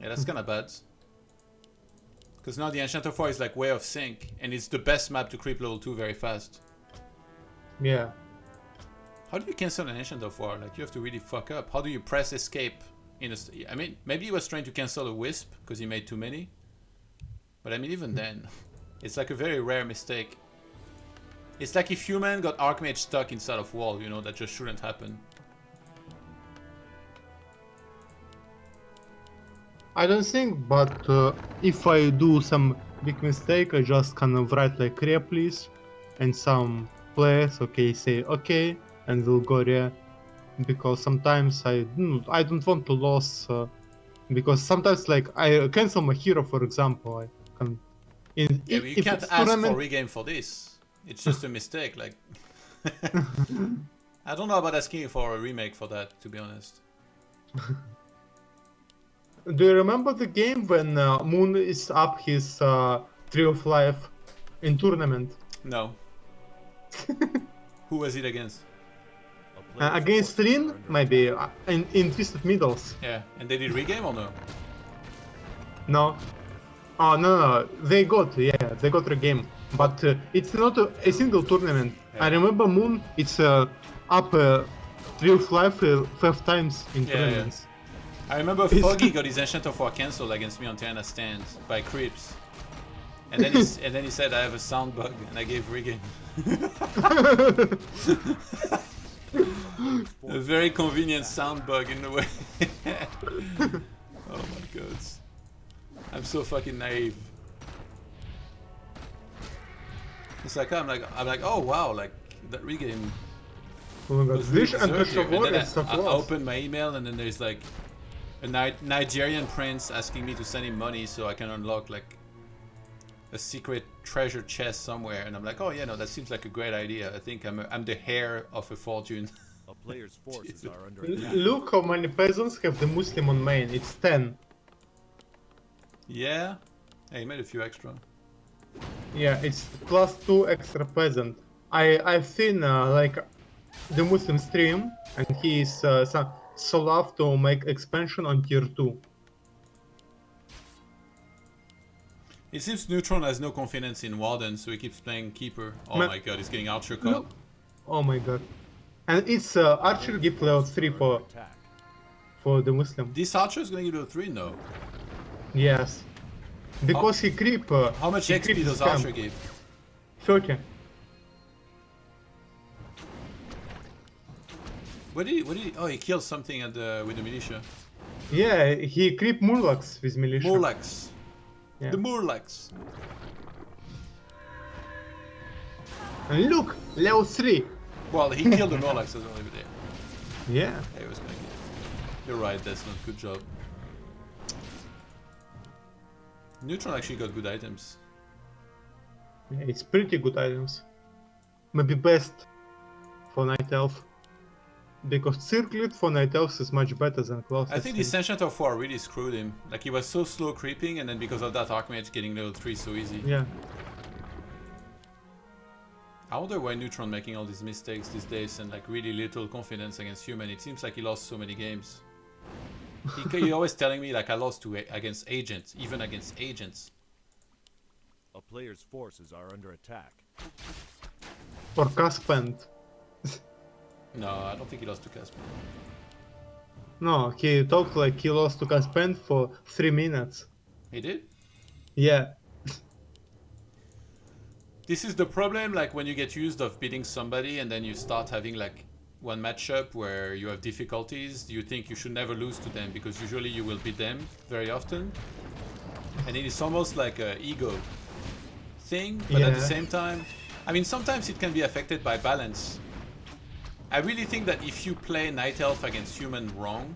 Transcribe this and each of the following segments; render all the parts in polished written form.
Yeah, that's kind of bad. Because now the Enchanter 4 is like way off sync, and it's the best map to creep level 2 very fast. Yeah. How do you cancel an Enchanter 4? Like, you have to really fuck up. How do you press escape? I mean, maybe he was trying to cancel a Wisp, because he made too many. But I mean, even then, it's like a very rare mistake. It's like if Human got Archmage stuck inside of wall, you know, that just shouldn't happen. I don't think, but if I do some big mistake, I just kind of write like "Rea, please," and some players, okay, say okay, and we'll go Rea, because sometimes I don't want to lose, because sometimes like I cancel my hero, for example. I can, Yeah, but you if can't it's ask tournament, for regame for this. It's just a mistake. Like, I don't know about asking for a remake for that, to be honest. Do you remember the game when Moon is up his Tree of Life in tournament? No. Who was it against? Against Rin, maybe, in Twisted Middles. Yeah, and they did regame or no? No. Oh, no, they got a game. But it's not a single tournament. Yeah. I remember Moon, it's up Tree of Life 5 times in tournaments. I remember Foggy got his Enchanter 4 cancelled against me on Tiana Stand by creeps. And then he said I have a sound bug, and I gave regame. A very convenient sound bug in a way. Oh my god. I'm so fucking naive. It's like I'm like, oh wow, like that regame was really deserved. And then I opened my email, and then there's like a Nigerian prince asking me to send him money so I can unlock like a secret treasure chest somewhere, and I'm like, oh yeah, no, that seems like a great idea. I think I'm the heir of a fortune. A player's forces are under attack. Look how many peasants have the Muslim on main. It's 10. Yeah, hey, you made a few extra. Yeah, it's +2 extra peasant. I've seen like the Muslim stream, and he is so love to make expansion on tier 2. It seems Neutron has no confidence in Warden, so he keeps playing Keeper. Oh my god, he's getting Archer caught. Oh my god. And it's Archer gift level 3 for the Muslim. This Archer is gonna give level 3? No. Yes. Because he creep. How much XP does Archer give? 30. What did he? Oh, he killed something with the militia. Yeah, he creep Murlocs with militia. Murlocs. Yeah. The Murlocs. And look, level 3. Well, he killed the Murlocs as well over there. Yeah. He was gonna get it. You're right, Desmond. Good job. Neutron actually got good items. Yeah, it's pretty good items. Maybe best for Night Elf. Because Circlet for Night Elves is much better than Closet. I think the Enchanter 4 really screwed him. Like, he was so slow creeping, and then because of that, Archmage getting level 3 so easy. Yeah. I wonder why Neutron making all these mistakes these days and like really little confidence against Human. It seems like he lost so many games. He's always telling me like I lost against agents, even against agents. A player's forces are under attack. Or Caspent. No, I don't think he lost to Casper. No, he talked like he lost to Caspent for 3 minutes. He did? Yeah. This is the problem, like when you get used of beating somebody and then you start having like one matchup where you have difficulties, you think you should never lose to them because usually you will beat them very often. And it's almost like an ego thing, but at the same time, I mean, sometimes it can be affected by balance. I really think that if you play Night Elf against Human wrong,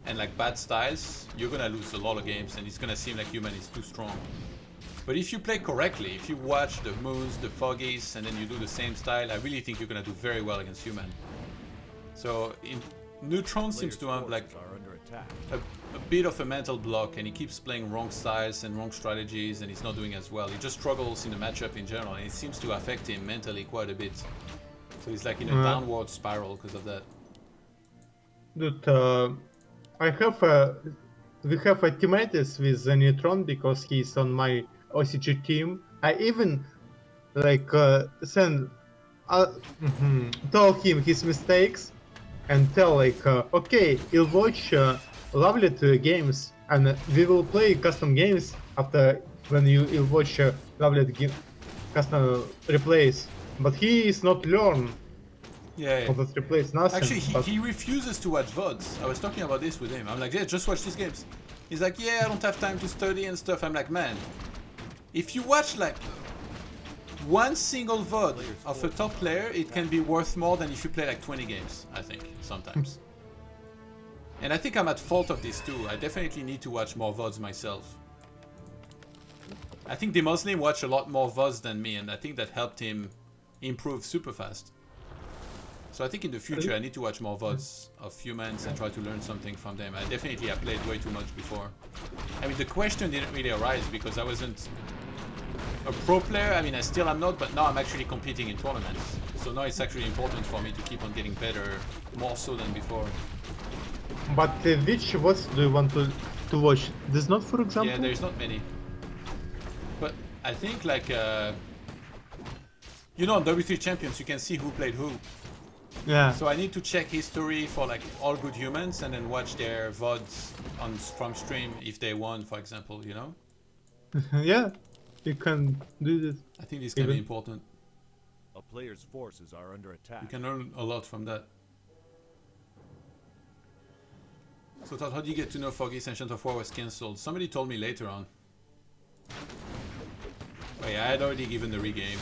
and like bad styles, you're gonna lose a lot of games and it's gonna seem like Human is too strong. But if you play correctly, if you watch the Moons, the Foggies, and then you do the same style, I really think you're gonna do very well against Human. So Neutron seems to have like a bit of a mental block, and he keeps playing wrong styles and wrong strategies, and he's not doing as well. He just struggles in the matchup in general, and it seems to affect him mentally quite a bit. So he's like in a downward spiral because of that. Dude, I have a we have a teammates with the Neutron because he's on my OCG team. I even like send tell him his mistakes and tell like okay, you'll watch lovely games and we will play custom games after when you'll watch lovely custom replays. But he is not learn Yeah. for that replays nothing. Actually, but he refuses to watch VODs. I was talking about this with him. I'm like, yeah, just watch these games. He's like, yeah, I don't have time to study and stuff. I'm like, man, if you watch like one single VOD of a top player, it can be worth more than if you play like 20 games, I think, sometimes. And I think I'm at fault of this too. I definitely need to watch more VODs myself. I think DeMusliM watched a lot more VODs than me, and I think that helped him improve super fast. So I think in the future I need to watch more VODs of humans and try to learn something from them. I played way too much before. I mean, the question didn't really arise because I wasn't a pro player. I mean, I still am not, but now I'm actually competing in tournaments. So now it's actually important for me to keep on getting better, more so than before. But which VODs do you want to watch? There's not, for example? Yeah, there's not many. But I think like, you know, on W3 Champions, you can see who played who. Yeah. So I need to check history for like all good humans and then watch their VODs from stream if they won, for example, you know? Yeah, you can do this. I think this can be important. A player's forces are under attack. You can learn a lot from that. So Todd, how do you get to know Foggy's Ancient of War was cancelled? Somebody told me later on. Oh yeah, I had already given the regame.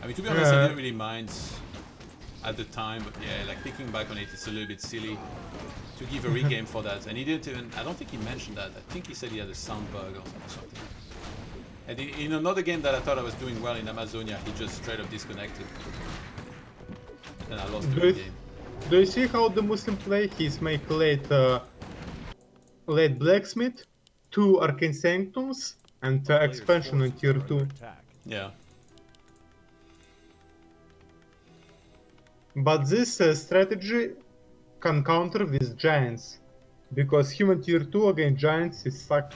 I mean, to be honest, I didn't really mind at the time, but yeah, like thinking back on it, it's a little bit silly to give a regame for that. And he didn't even, I don't think he mentioned that. I think he said he had a sound bug or something. And in another game that I thought I was doing well in Amazonia, he just straight up disconnected. And I lost the regame. Do you see how DeMusliM play? He's make late blacksmith, 2 arcane sanctums, and expansion on tier 2. Yeah. But this strategy can counter with giants, because human tier 2 against giants is suck.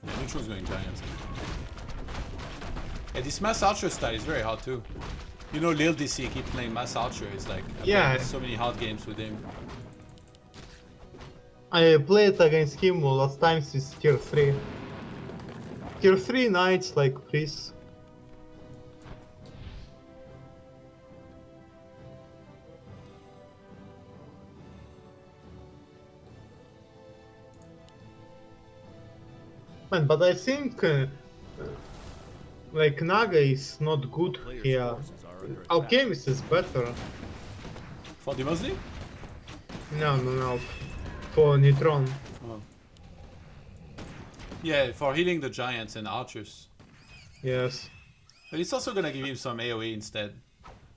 Yeah, neutral's going giants. Yeah, this mass archer style is very hard too. You know, Lil DC keep playing mass archer. It's like I played so many hard games with him. I played against him last times with tier 3. Tier 3 knights, like, please. Man, but I think like Naga is not good here. Alchemist is better. For DeMusliM? No. For Neutron. Oh. Yeah, for healing the giants and archers. Yes. But it's also gonna give him some AoE instead.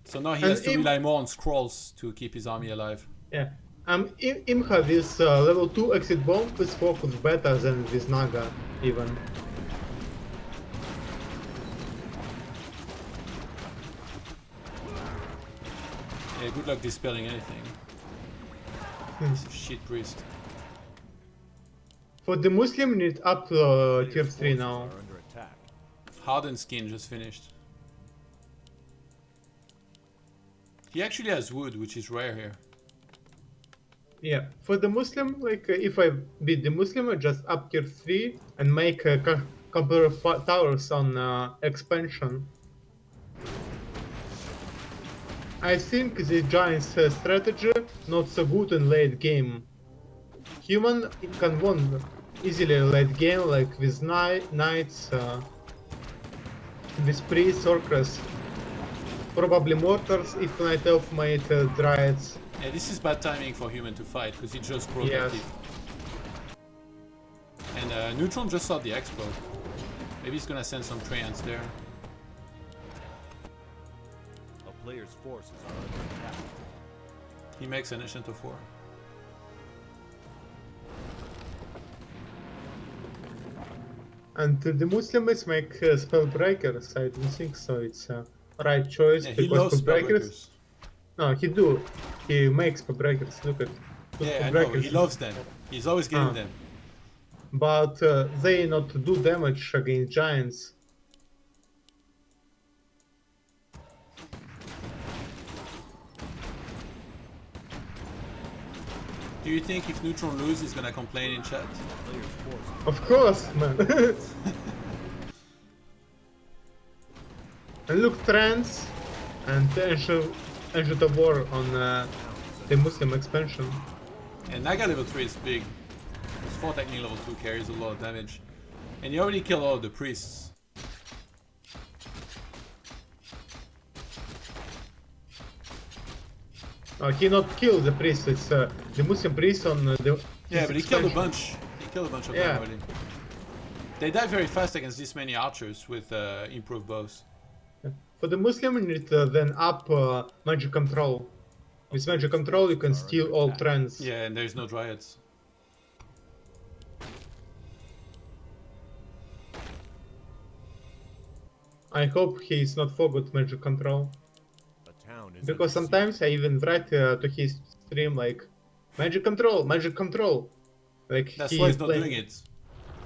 So now he has to rely more on scrolls to keep his army alive. Yeah. Imha with level 2 exit bomb is focused better than with Naga, even. Yeah, good luck dispelling anything. Piece of shit priest. For the Muslim, need up to tier 3 now. Hardened skin just finished. He actually has wood, which is rare here. Yeah, for the Muslim, like if I beat the Muslim, I just up tier 3 and make computer towers on expansion. I think the Giants strategy not so good in late game. Human can win easily late game, like with knights, with priests, orcas, probably mortars if Night Elf made dryads. Yeah, this is bad timing for human to fight because he just protected. Yes. And Neutron just saw the expo. Maybe he's gonna send some Treants there. A player's forces are under attack. He makes an Ancient of War. And the Muslims make spell breakers. I don't think so. It's a right choice Yeah, he because loves spell breakers. No, he do. He makes pop breakers. Look at. Put Yeah, pop I know. breakers. He loves them. He's always getting Ah. them. But they not do damage against giants. Do you think if Neutron loses, he's gonna complain in chat? Player's forces Of course, man. And look, trends and Ancient of War on the Muslim expansion. And Naga level 3 is big. His 4 technique level 2 carries a lot of damage. And he already killed all of the priests. He not killed the priest. It's the Muslim priest on the. Yeah, his but he killed a expansion. bunch. He killed a bunch of Yeah. them already. They die very fast against this many archers with improved bows. For the Muslim, you need then up magic control. With magic control, you can steal all trends. Yeah, and there's no dryads. I hope he is not forgot magic control. a town is Because under siege. sometimes I even write to his stream like, magic control, magic control. Like That's he why is he's not playing. doing it.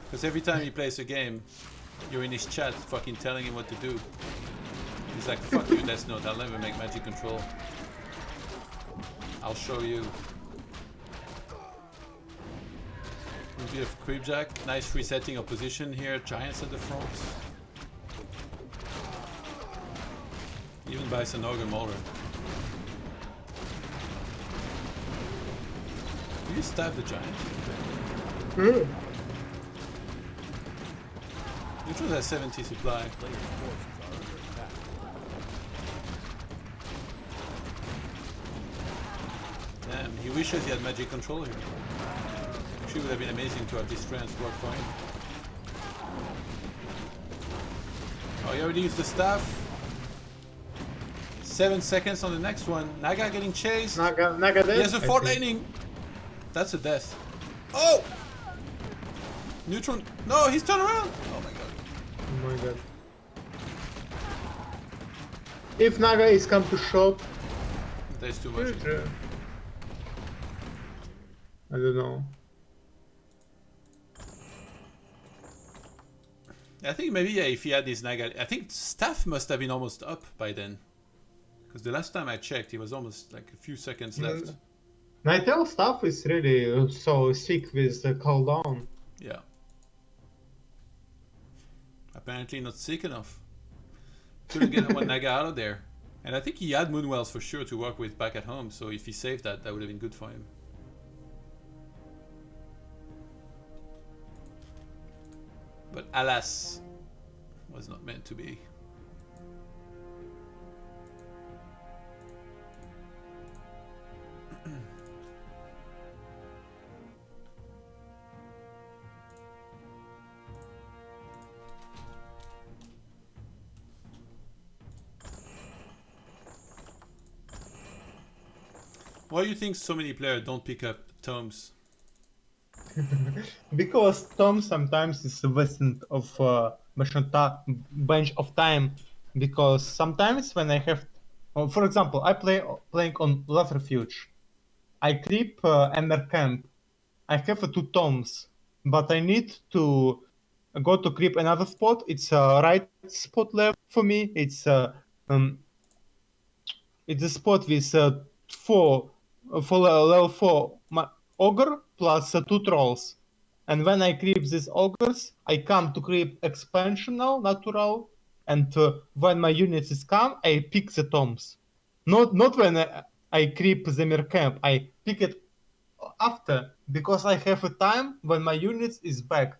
Because every time he plays a game, you're in his chat fucking telling him what to do. He's like, fuck you, Death Note, I'll never make magic control. I'll show you. A bit of creepjack, nice resetting of position here, giants at the front. Even Bison Ogre Mauler. Do you stab the giant? Neutral has 70 supply. Player's forces are under attack. Damn, he wishes he had magic control here. Actually, would have been amazing to have this trance work for him. Oh, he already used the staff. 7 seconds on the next one. Naga getting chased. Naga dead? He has a I fort think. lightning. That's a death. Oh! Neutron. No, he's turned around. Oh my god. Oh my god. If Naga is come to shop, There's too much. I don't know. I think maybe yeah, if he had this Naga, I think staff must have been almost up by then. Because the last time I checked, he was almost like a few seconds left. Nightel stuff is really so sick with the cooldown. Yeah. Apparently not sick enough. Couldn't get one Naga out of there. And I think he had Moonwells for sure to work with back at home, so if he saved that, that would have been good for him. But alas, was not meant to be. Why do you think so many players don't pick up tomes? Because Tom sometimes is wasting of bunch of time. Because sometimes when I have, for example, I playing on Laterfuge. I creep Ember Camp. I have 2 tomes, but I need to go to creep another spot. It's a right spot left for me. It's a spot with 4 level 4 ogre plus 2 trolls. And when I creep these ogres, I come to creep expansional natural. And when my units is come, I pick the tomes. Not when I creep the mere camp. I pick it after, because I have a time when my units is back.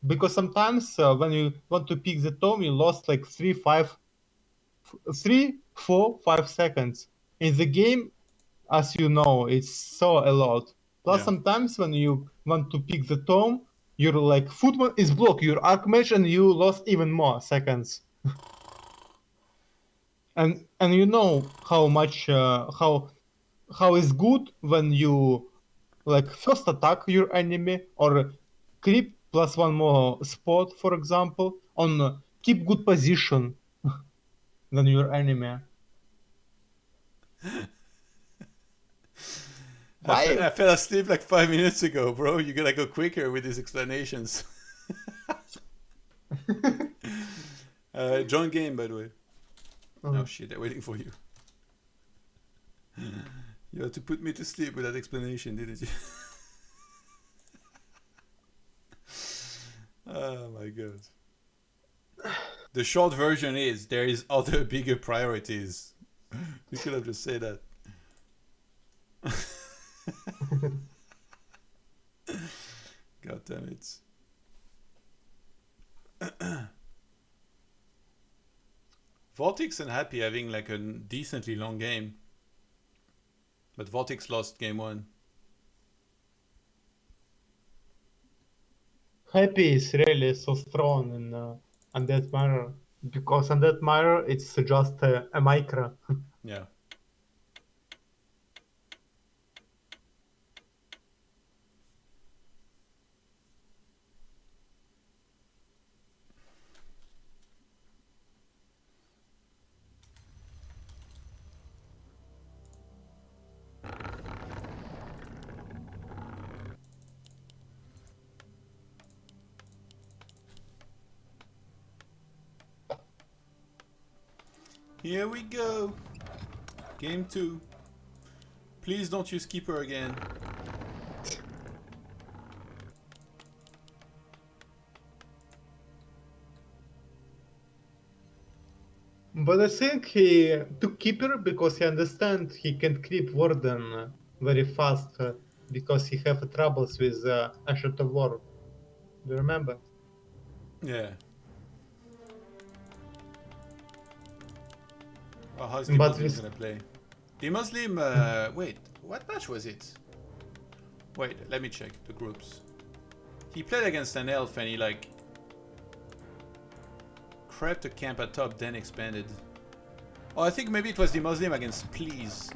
Because sometimes when you want to pick the tome, you lost like 3, 4, 5 seconds. In the game, as you know, it's so a lot. Plus, Yeah. sometimes when you want to pick the tome, your like footman is blocked, your archmage, and you lost even more seconds. and you know how much how is good when you like first attack your enemy or creep plus 1 more spot, for example, on keep good position than your enemy. I fell asleep like 5 minutes ago, bro. You gotta go quicker with these explanations. Join game, by the way. Oh shit, they're waiting for you. You had to put me to sleep with that explanation, didn't you? Oh my god. The short version is there is other bigger priorities. You could have just said that. God damn it. Vortex and Happy having like a decently long game. But Vortex lost game 1. Happy is really so strong in Undead Mirror, because Undead Mirror it's just a micro. Yeah. Here we go. Game 2. Please don't use Keeper again. But I think he took Keeper because he understands he can creep Warden very fast because he have troubles with Asher of War. Do you remember? Yeah. Oh, how's But DeMusliM with- gonna play? DeMusliM, wait, what match was it? Wait, let me check the groups. He played against an elf and he like crept a camp at top, then expanded. Oh, I think maybe it was DeMusliM against Please,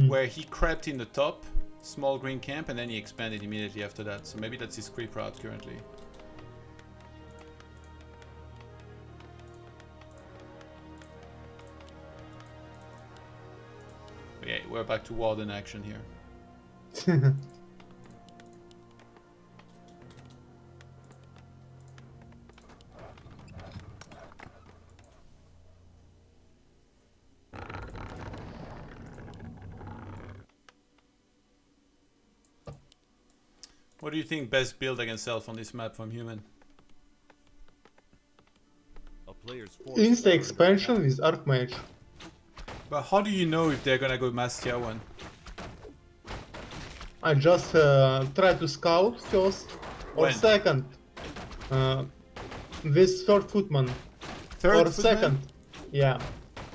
where he crept in the top, small green camp, and then he expanded immediately after that. So maybe that's his creep route currently. Okay, we're back to Warden action here. What do you think best build against elf on this map from human? A player's forces Insta are under expansion attack. with Archmage. But how do you know if they're gonna go Mastia one? I just try to scout first or When? second. With third footman. Third Or footman? second. Yeah.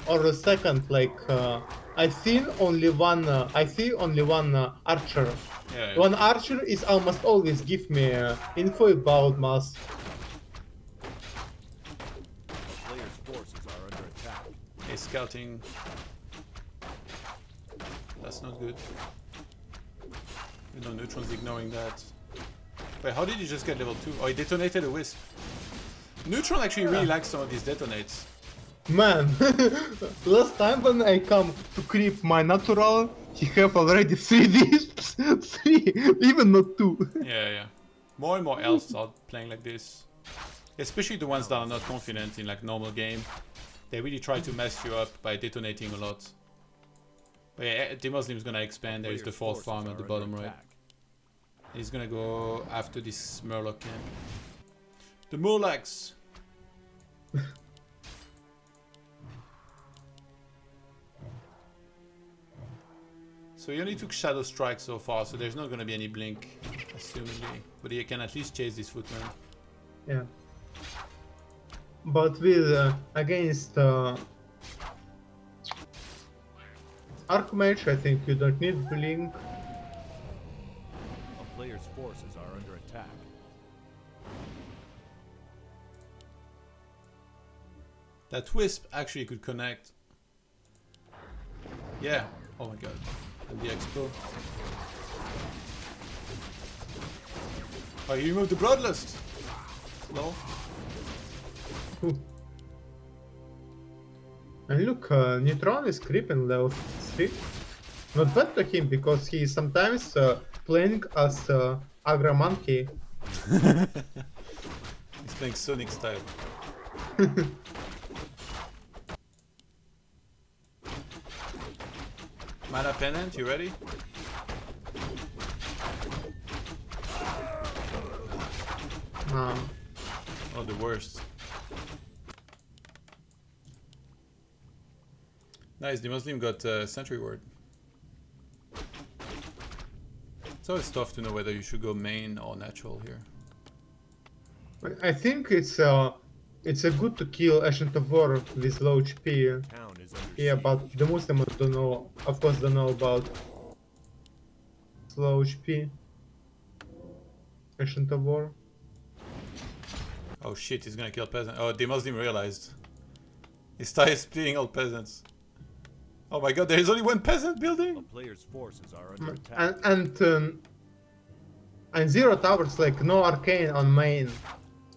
Or a second, like I see only one archer. Yeah, yeah. One archer is almost always give me info about mass. A player's forces are under attack. He's scouting. That's not good. You know, Neutron's ignoring that. Wait, how did he just get level 2? Oh, he detonated a wisp. Neutron actually really likes some of these detonates. Man, last time when I come to creep my natural, he have already 3 wisps. 3, even not 2. Yeah, yeah. More and more elves are playing like this. Especially the ones that are not confident in like normal game. They really try to mess you up by detonating a lot. But yeah, DeMuslim's gonna expand. There is the Player's fourth farm forces at the are bottom under right. attack. He's gonna go after this Murloc camp. The Murlocs! So he only took Shadow Strike so far, so there's not gonna be any blink, assumingly. But he can at least chase this footman. Yeah. But with against Archmage, I think you don't need blink. A player's forces are under attack. That Wisp actually could connect. Yeah. Oh my god. And the Expo. Oh, he removed the Bloodlust! No? And look, Neutron is creeping level 3. not bad to him because he is sometimes playing as Agra Monkey. He's playing Sonic style. Mana Pennant, you ready? Oh, the worst. Nice, DeMusliM got Sentry Ward. It's always tough to know whether you should go main or natural here. I think it's a good to kill Ancient of War with low HP. Town is under Yeah, siege. but the Muslims don't know, of course, don't know about slow HP. Ancient of War. Oh shit, he's gonna kill peasant. Oh, DeMusliM realized. He started splitting all peasants. Oh my god, there is only one peasant A building? player's forces are under attack. And zero towers, like no arcane on main.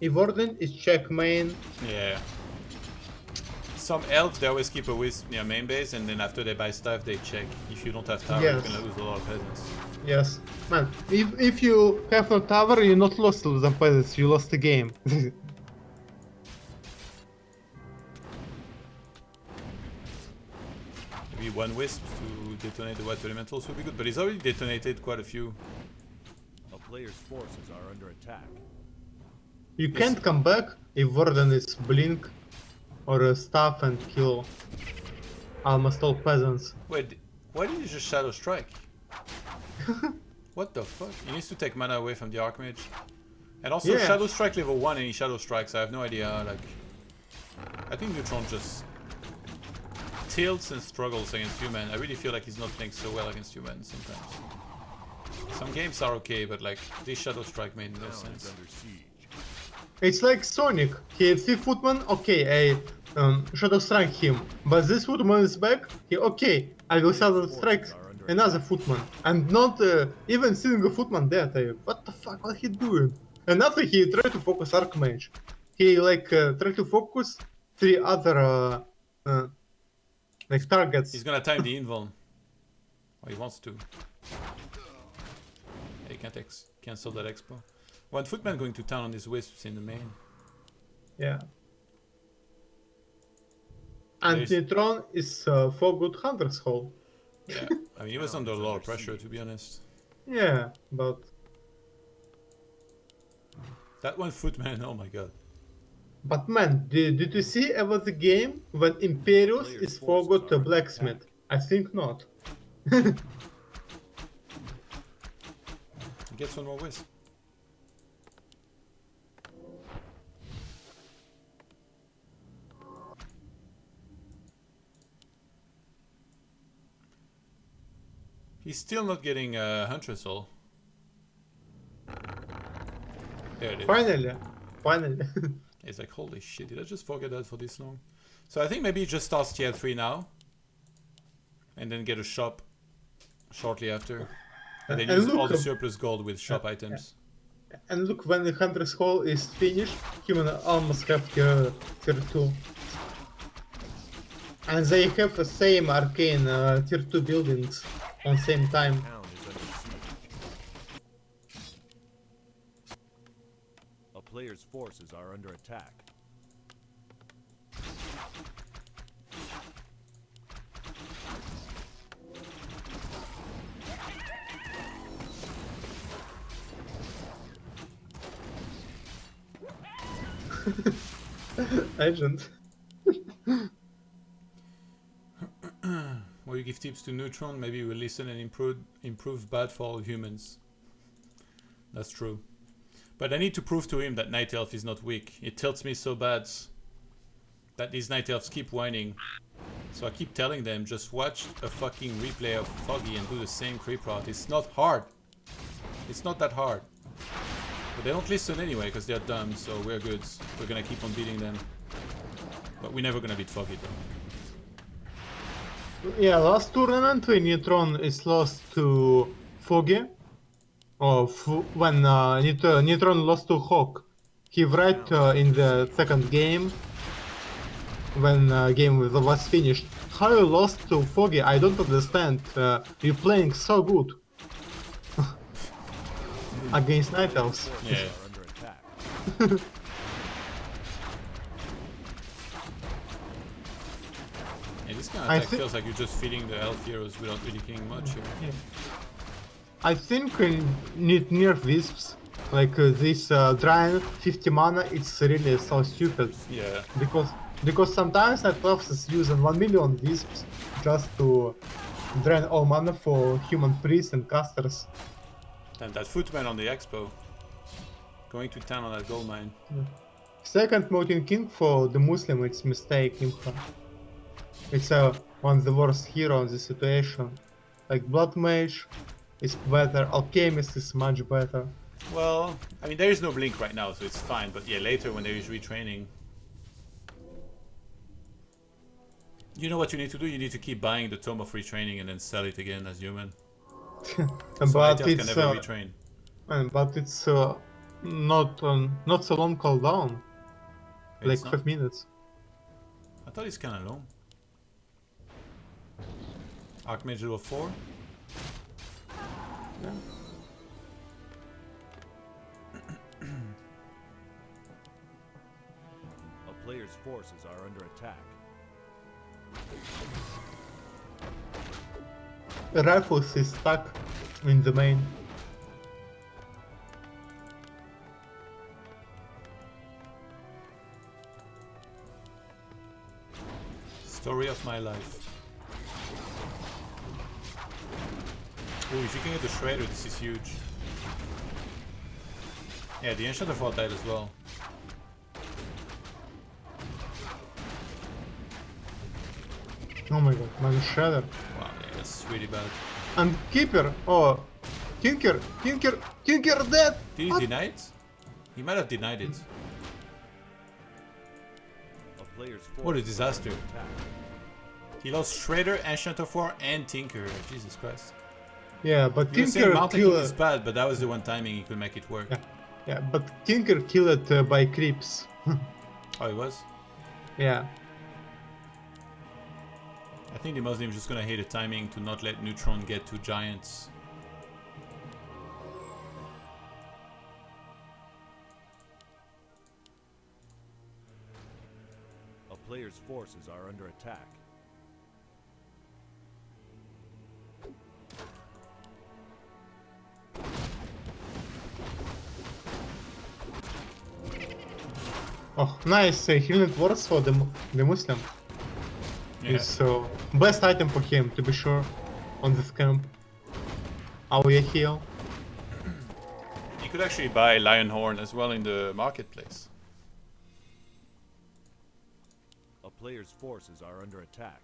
If Warden is check main. Yeah. Some elves, they always keep a wisp near main base, and then after they buy stuff, they check. If you don't have tower, Yes. you're gonna lose a lot of peasants. Yes, man. If you have no tower, you not lost to the peasants. You lost the game. Maybe one wisp to detonate the water elementals would be good, but he's already detonated quite a few. A player's forces are under attack. You can't come back if Warden is blink or staff and kill almost all peasants. Wait, why did you just Shadow Strike? What the fuck? He needs to take mana away from the Archmage. And also Yeah. Shadow Strike level 1 and he Shadow Strikes, I have no idea, like... I think Neutron just tilts and struggles against human. I really feel like he's not playing so well against human sometimes. Some games are okay, but like, this Shadow Strike made no Town is sense. under siege. It's like Sonic. He had 3 footman, okay, I shadow strike him. But this footman is back, he okay, I will shadow strike another footman. And not even single footman dead. What the fuck, what he doing? And after he tried to focus Archmage. He like tried to focus 3 other like targets. He's gonna time the invuln. Or he wants to. He can't cancel that expo. One footman going to town on his wisps in the main. Yeah. And There's- Neutron is for good Hunter's Hole. Yeah, I mean, he was under a lot of pressure, to be honest. Yeah, but That one footman, oh my god. man, did you see ever the game when Imperius is forgot to blacksmith? I think not. He gets one more wisp. He's still not getting Huntress Soul. There it is. Finally. It's like, holy shit, did I just forget that for this long? So I think maybe he just starts tier 3 now. And then get a shop shortly after. And then And use look, all the surplus gold with shop items. And look, when the Hunter's Hole is finished, human almost have tier 2. And they have the same arcane tier 2 buildings on same time. Town is under siege. A player's forces are under attack. Agent. Or you give tips to Neutron, maybe you will listen and improve bad for all humans. That's true. But I need to prove to him that Night Elf is not weak. It tilts me so bad that these Night Elves keep whining. So I keep telling them, just watch a fucking replay of Foggy and do the same creep route. It's not hard. It's not that hard. But they don't listen anyway because they're dumb, so we're good. We're gonna keep on beating them. But we're never gonna beat Foggy though. Yeah, last tournament when Neutron is lost to Foggy, or when Neutron lost to Hawk, he right in the second game, when game was finished, How you lost to Foggy? I don't understand. You're playing so good against Night Elves. Yeah. Are under attack. Yeah, this kind of I attack thi- feels like you're just feeding the elf heroes without really killing much here. Yeah. I think we need nerf wisps. Like this drain 50 mana, it's really so stupid. Yeah. Because sometimes Night Elves is using 1 million wisps just to drain all mana for human priests and casters. And that footman on the expo. Going to town on that gold mine. Second Mountain King for the Muslim, it's mistake. Imha. It's one of the worst hero in this situation. Like Blood Mage is better, Alchemist is much better. Well, I mean, there is no blink right now, so it's fine. But yeah, later when there is retraining, you know what you need to do? You need to keep buying the Tome of Retraining and then sell it again as human. So but Nightjack it's can never retrain. but it's not so long cooldown, like It's not? 5 minutes. I thought it's kind of long. Archmage level 4? Yeah. A player's forces are under attack. Rifles is stuck in the main. Story of my life. Oh, if you can get the Shredder, this is huge. Yeah, the Ancient of War died as well. Oh my god, man, Shredder. Wow, yeah, that's really bad. And Keeper, oh, Tinker dead! Did he What? deny it? He might have denied it. A player's forces What a are disaster. under attack. He lost Shredder, Ancient of War, and Tinker. Jesus Christ. Yeah, but You were saying Tinker Mountain King killed. is bad, but that was the one timing he could make it work. Yeah. Yeah, but Tinker killed by creeps. Oh, it was? Yeah. I think the Muslim is just gonna hate the timing to not let Neutron get to Giants. A player's forces are under attack. Oh, nice healing words for the Muslim. Yeah. It's best item for him, to be sure, on this camp. Our heal. You could actually buy Lionhorn as well in the marketplace. A player's forces are under attack.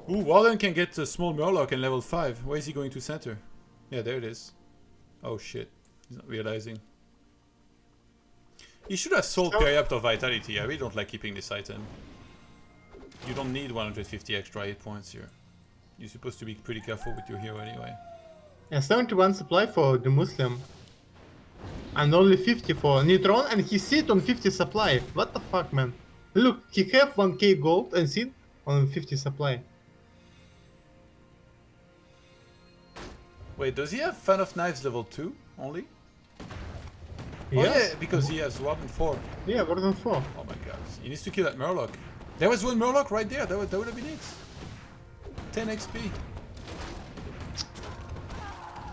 Ooh, Walden can get a small Murloc in level 5. Where is he going to center? Yeah, there it is. Oh shit. He's not realizing. He should have sold So- Periapt of Vitality. I really don't like keeping this item. You don't need 150 extra hit points here. You're supposed to be pretty careful with your hero anyway. Yeah, 71 supply for the Muslim. And only 50 for Neutron, and he sit on 50 supply. What the fuck, man? Look, he have 1k gold and sit on 50 supply. Wait, does he have Fan of Knives level 2 only? Yes. Oh yeah, because he has Warden 4. Yeah, Warden 4. Oh my god. He needs to kill that Murloc. There was one Murloc right there. That would have been it. 10 XP.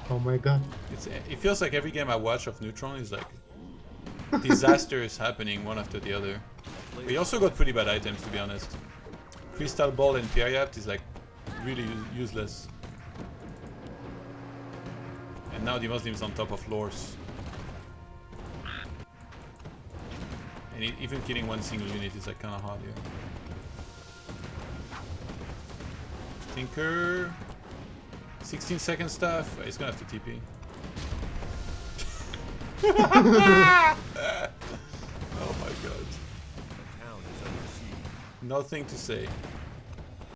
Oh my god. It feels like every game I watch of Neutron is like disaster is happening one after the other. But he also got pretty bad items, to be honest. Crystal Ball and Periapt is like really useless. And now the Muslim's on top of Lors. And even killing one single unit is like kind of hard here. Tinker. 16-second stuff. He's gonna have to TP. Oh my god. The town is under siege. Nothing to say.